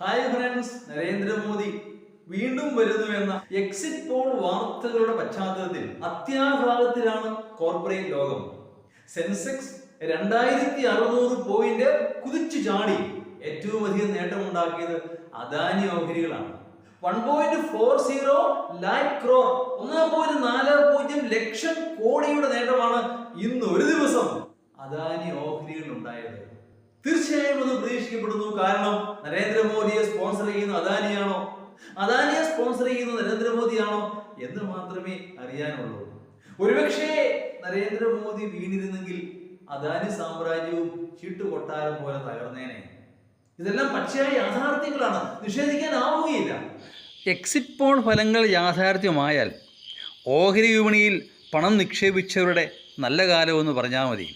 Hi friends, Narendra Modi വീണ്ടും വരുന്നു എന്ന എക്സിറ്റ് പോൾ വാർത്തകളുടെ പശ്ചാത്തലത്തിൽ അത്യാഘാതത്തിലാണ് കോർപ്പറേറ്റ് ലോകം. സെൻസെക്സ് 2600 പോയിന്റ് കുതിച്ചു ചാടി. ഏറ്റവും അധികം നേട്ടമുണ്ടാക്കിയത് അദാനി ഓഹരികളാണ്. 1.40 lakh crore 1.40 ലക്ഷം കോടിയുടെ നേട്ടമാണ് ഇന്ന് ഒരു ദിവസം അദാനി ഓഹരികൾ ഉണ്ടായത്. തീർച്ചയായും അത് പ്രതീക്ഷിക്കപ്പെടുന്നു. കാരണം നരേന്ദ്രമോദിയെ സ്പോൺസർ ചെയ്യുന്ന അദാനിയാണോ, അദാനിയെ സ്പോൺസർ ചെയ്യുന്ന നരേന്ദ്രമോദിയാണോ എന്ന് മാത്രമേ അറിയാനുള്ളൂ. ഒരുപക്ഷേ നരേന്ദ്രമോദി വീണിരുന്നെങ്കിൽ അദാനി സാമ്രാജ്യവും ചീട്ടുകൊട്ടാരം പോലെ തകർന്നേനെ. ഇതെല്ലാം പച്ചയായ യാഥാർത്ഥ്യങ്ങളാണ്, നിഷേധിക്കാനാവുകയില്ല. എക്സിറ്റ് പോൾ ഫലങ്ങൾ യാഥാർത്ഥ്യമായാൽ ഓഹരി വിപണിയിൽ പണം നിക്ഷേപിച്ചവരുടെ നല്ല കാലമെന്ന് പറഞ്ഞാൽ മതി.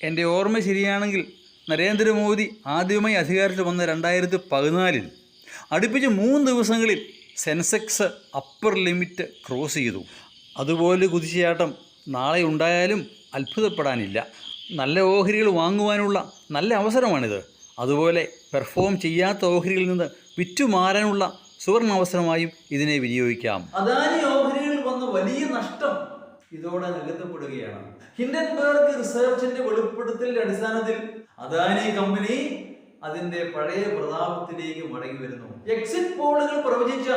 എൻ്റെ ഓർമ്മ ശരിയാണെങ്കിൽ നരേന്ദ്രമോദി ആദ്യമായി അധികാരത്തിൽ വന്ന 2014 അടുപ്പിച്ച് 3 ദിവസങ്ങളിൽ സെൻസെക്സ് അപ്പർ ലിമിറ്റ് ക്രോസ് ചെയ്തു. അതുപോലെ കുതിച്ചുചാട്ടം നാളെ ഉണ്ടായാലും അത്ഭുതപ്പെടാനില്ല. നല്ല ഓഹരികൾ വാങ്ങുവാനുള്ള നല്ല അവസരമാണിത്. അതുപോലെ പെർഫോം ചെയ്യാത്ത ഓഹരികളിൽ നിന്ന് വിറ്റുമാറാനുള്ള സുവർണ അവസരമായും ഇതിനെ വിനിയോഗിക്കാം. അദാനി ഓഹരികളിൽ വന്ന വലിയ നഷ്ടം ഇതോടെ നികത്തപ്പെടുകയാണ്. ഹിൻഡൻബർഗ് റിസർച്ചിന്റെ വെളിപ്പെടുത്തലിന്റെ അടിസ്ഥാനത്തിൽ അദാനി കമ്പനി അതിന്റെ പഴയ പ്രതാപത്തിലേക്ക് മടങ്ങി വരുന്നു. എക്സിറ്റ് പോളുകൾ പ്രവചിച്ച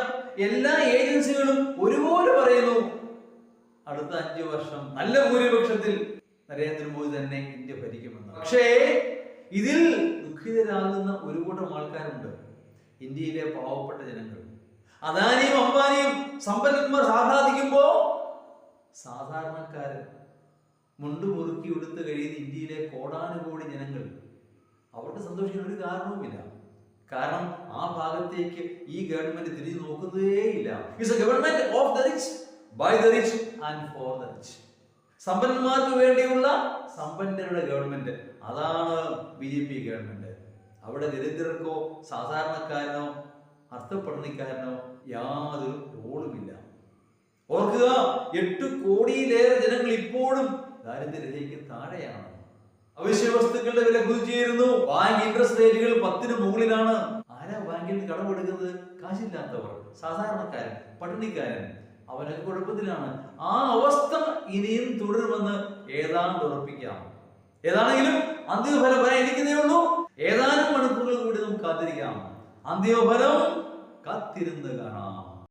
എല്ലാ ഏജൻസികളും ഒരുപോലെ പറയുന്നു, അടുത്ത 5 വർഷം നല്ല ഭൂരിപക്ഷത്തിൽ നരേന്ദ്രമോദി തന്നെ ഇന്ത്യ ഭരിക്കുമെന്ന്. പക്ഷേ ഇതിൽ ദുഃഖിതരാകുന്ന ഒരു കൂട്ടം ആൾക്കാരുണ്ട്, ഇന്ത്യയിലെ പാവപ്പെട്ട ജനങ്ങൾ. അദാനിയും അംബാനിയും സമ്പന്നന്മാർ ആഹ്ലാദിക്കുമ്പോ സാധാരണക്കാരൻ മുണ്ടുമുറുക്കി എടുത്ത് കഴിയുന്ന ഇന്ത്യയിലെ കോടാനുകോടി ജനങ്ങൾ അവർക്ക് സന്തോഷിക്കാൻ ഒരു കാരണവുമില്ല. കാരണം ആ ഭാഗത്തേക്ക് ഈ ഗവൺമെന്റ് തിരിഞ്ഞു നോക്കുന്നതേയില്ല. It's a government of the rich, by the rich and for the rich. സമ്പന്നന്മാർക്ക് വേണ്ടിയുള്ള സമ്പന്നരുടെ ഗവൺമെന്റ്, അതാണ് BJP ഗവൺമെന്റ്. അവിടെ ദരിദ്രർക്കോ സാധാരണക്കാരനോ അർത്ഥപഠനിക്കാരനോ യാതൊരു റോളുമില്ല. ഓർക്കുക, 8 കോടിയിലേറെ ജനങ്ങൾ ഇപ്പോഴും ദാരിദ്ര്യരേഖയ്ക്ക് താഴെയാണ്. അവശ്യ വസ്തുക്കളുടെ വില കുതിച്ചുയരുന്നു. ബാങ്ക് ഇൻട്രസ്റ്റ് റേറ്റുകൾ 10ന് മുകളിലാണ്. ആരാ ബാങ്കിൽ കടമെടുക്കുന്നത്? കാശില്ലാത്തവർ, സാധാരണക്കാരൻ, പട്ടിണിക്കാരൻ. അവനൊക്കെ കുഴപ്പത്തിലാണ്. ആ അവസ്ഥ ഇനിയും തുടരുമെന്ന് ഏതാണ്ട് ഉറപ്പിക്കാം. ഏതാണെങ്കിലും അന്തിമഫലം വരാനിരിക്കുന്നേ ഉള്ളൂ. ഏതാനും മണിക്കൂറുകൾ കൂടി നമുക്ക് കാത്തിരിക്കാം. അന്തിമഫലം കാത്തിരുന്ന് കാണാം.